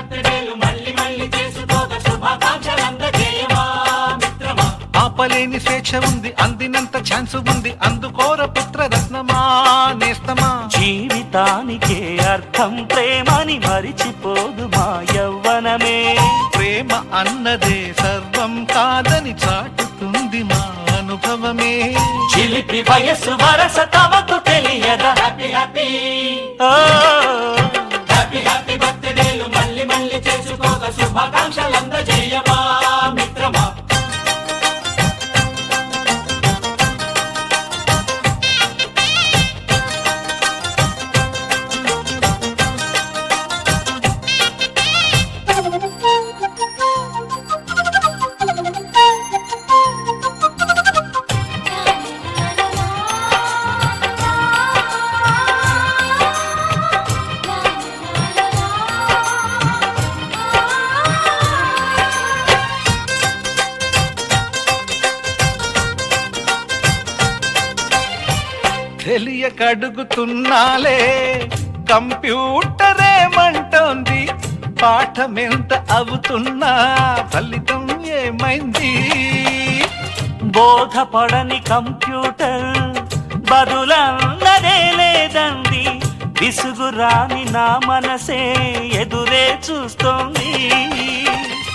బర్త్డేలు మళ్ళీ మళ్ళీ చేసుకోక శుభాకాంక్షలందజేయమా మిత్రమా. ఆపలేని స్వేచ్ఛ ఉంది, అందినంత ఛాన్స్ ఉంది, అందుకోర పుత్రరత్నమా నేస్తమా. జీవితానికే అర్థం ప్రేమని మరిచిపోదు మా యవ్వనమే. ప్రేమ అన్నదే సర్వం కాదని చాటుతుంది మా అనుభవమే. చిలిపి వయస్సు వరస తమకు తెలియదా. హ్యాపీ హ్యాపీ ఓ హ్యాపీ హ్యాపీ బర్త్డేలు మళ్ళీ మళ్ళీ చేసుకోక శుభాకాంక్షలందజేయమా మిత్రమా. తెలియకడుగుతున్నాలే కంప్యూటరేమంటోంది, పాఠమెంత అవుతున్నా ఫలితం ఏమైంది. బోధపడని కంప్యూటర్ బదులన్నదే లేదండి. విసుగురాని నా మనసే ఎదురే చూస్తోంది.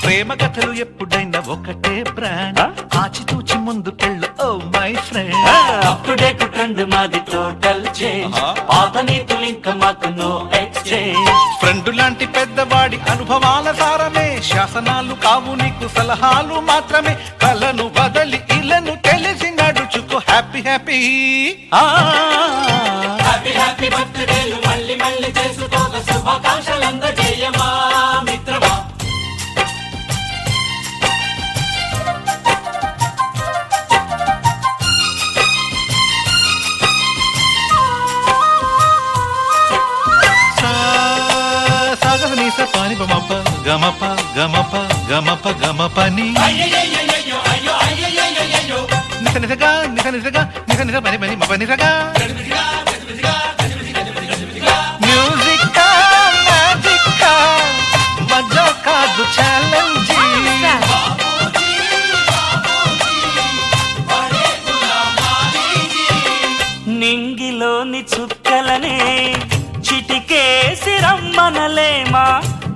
ప్రేమ కథలు ఎప్పుడైనా ఒకటే బ్రాండ్, ఆచితూచి ముందు పెళ్ళు oh my friend. Up to date trend మాది టోటల్ చేంజ్. పాత నీతులు ఇంకా మాకు నో ఎక్స్చేంజ్. ఫ్రెండ్ లాంటి పెద్దవాడి అనుభవాల సారమే, శాసనాలు కావు నీకు సలహాలు మాత్రమే. కలను వదలి ఇలను తెలిసి నడుచుకో హ్యాపీ హ్యాపీ. హ్యాపీ హ్యాపీ బర్త్డేలు మళ్ళీ మళ్ళీ చేసుకోక శుభాకాంక్షలందజేయమా మిత్రమా. సాగనీస పాని బమప గమప గమప గమప గమపని అయ్యయ్యయ్యయ్యో అయ్యో అయ్యయ్యయ్యో నిస నిసగా నిస నిసగా నిస నిస పని పని మప నిసగా. మ్యూజిక్ మ్యాజిక్ మజా కాదు ఛాలెంజ్. నింగిలోని చుక్కలనే చిటికేసి రమ్మనలేమా.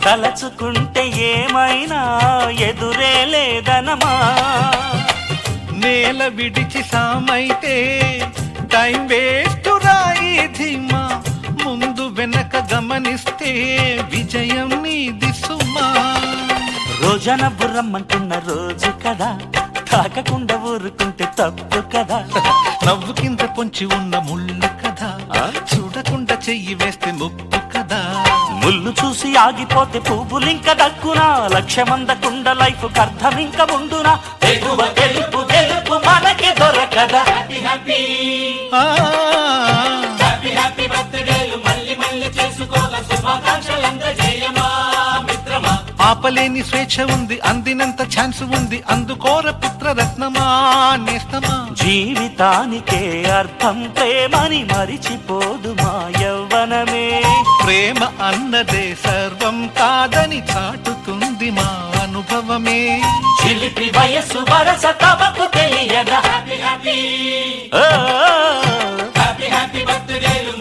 తలచుకుంటే ఏమైనా ఎదురే లేదనమా. నేల విడిచి సామైతే టైం వేస్ట్ రాయి ధీమా. ముందు వెనక గమనిస్తే విజయం నీది సుమా. రోజన బుర్రమ్మంటున్న రోజు కదా, తాకకుండా ఊరుకుంటే తప్పు కదా. నవ్వు కింద పొంచి ఉన్న ముళ్ళు కదా, చూడకుండా చెయ్యి వేస్తే ముప్పు కదా. ముళ్ళు చూసి ఆగిపోతే పువ్వులింక దక్కునా. లక్ష్యమందకుండా లైఫ్ అర్థం ఇంక ఉండునా. ఎగువ గెలుపు గెలుపు మనకి దొరకదా. హ్యాపీ హ్యాపీ హ్యాపీ హ్యాపీ బర్త్డేలు మళ్ళీ మళ్ళీ చేసుకోక శుభాకాంక్షలందజేయమా మిత్రమా. ఆపలేని స్వేచ్ఛ ఉంది, అందినంత ఛాన్స్ ఉంది, అందుకోర పుత్రరత్నమా నేస్తమా. జీవితానికే అర్థం ప్రేమని మరిచిపోదు మా యవ్వనమే. ప్రేమ అన్నదే సర్వం కాదని చాటుతుంది మా అనుభవమే. చిలిపి వయస్సు వరస తమకు తెలియదా. హ్యాపీ హ్యాపీ ఓ హ్యాపీ హ్యాపీ బర్త్డేలు